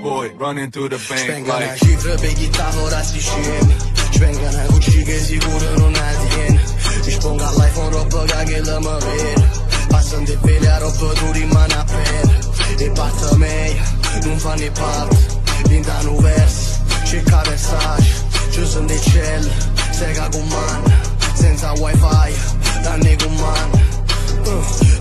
Boy, running through the bank. Spenga una cifra per chi lavora si scemi. Spenga una Gucci che sicuro non ha tiene. Risponga all'iPhone roba che la mi vede. Passano di pelle a roba tu rimane a pelle. E parte meglio, non fa né parte. L'intano verso, cerca Versace. Ci sono dei cieli, sega con man. Senza wifi, danni con man.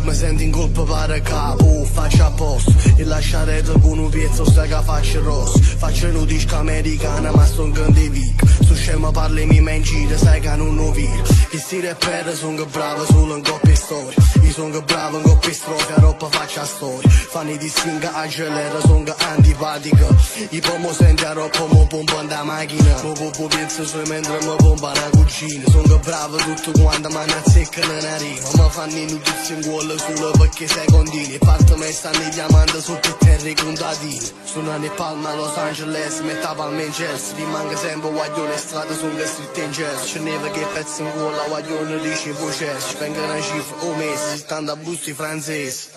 Mi sento in colpa per capo, faccio a posto. E lasciare con un pezzo sta che faccio rosso. Faccio un disco americano ma son che di vic. Su scemo parli mi in sai che non lo vivo. Che sti rapper son che bravo solo in coppia e storia. Io son che bravo in coppia e strofa, roba faccio a storia. Fanno i distinga accelera, son che antipatica. I pomo senti a roba, mo pompa da macchina. Mo popo penso su mentre mi pompa una cucina. Son che bravo tutto quanto ma ne azzeccano una riva. Ma fanno i notizie in cuore solo perché sei continui. Parte me stanno chiamando sotto il terra i contadini. Suonano in Palma, Los Angeles, metà Palma in Chelsea. Rimango sempre guaglione, strade sono che scritte in jazz. Ce n'è che pezzi in cuore, guaglione dice processo. Spenga una cifra o mese, stando a busti francesi.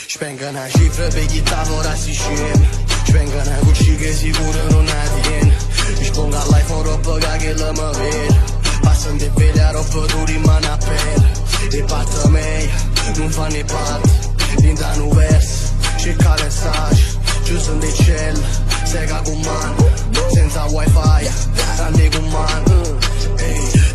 Spenga una cifra per chi lavora si scemi. Spenga una Gucci che sicuro non ha tiene. Risponga all'iPhone roba che la mi vede. Passano di pelle a roba tu rimane a pelle. E parte meglio, non fa né parte. L'intano verso, cerca Versace. Ci sono dei cieli, sega con man. Senza wifi, danni con man.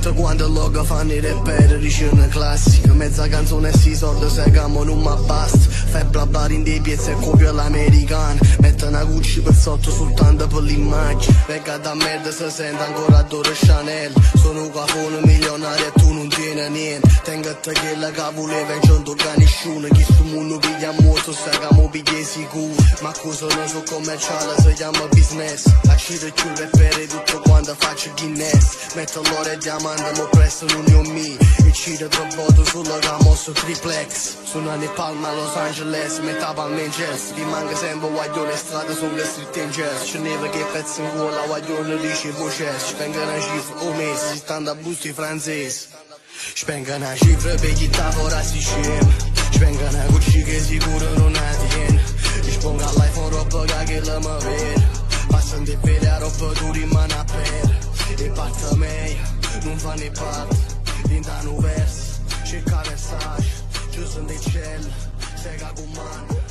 Da quando il logo fanno i rapper dice una classica. Mezza canzone e si soldi segamo non mi basta. Fai bla bla in dei piezze e copia l'americana. Mette una Gucci per sotto soltanto per l'immagine. Venga da merda se sente ancora adoro Chanel. Sono un cafone milionario e tu non tieni niente. Tengo a te che la voleva e non tocca nessuno. Chi sto mondo piglia molto segamo piglia sicuro. Ma cosa non so commerciale si chiama business. Lasciate più rapper tutto quando faccio Guinness. Metto l'oro e diamante mo presto non ne ho mi. E ci ritrovo solo che ha mosso triplex. Sono in Palma, Los Angeles, metà Palma in Chelsea. Rimango sempre guaglione, strade sono che scritte in jazz. Ce n'è che pezzi in cuore, guaglione dice processo. Spenga una cifra o mese, stando a busti francesi. Spenga una cifra per chi lavora si scemi. Spenga una Gucci che sicuro non ha tiene. Risponga all'iPhone roba che la mi vede. Passano di pelle a roba tu rimane a pelle. E parte meglio, non fa né parte. L'intano verso, cerca Versace. Ci sono dei cieli, sega con man.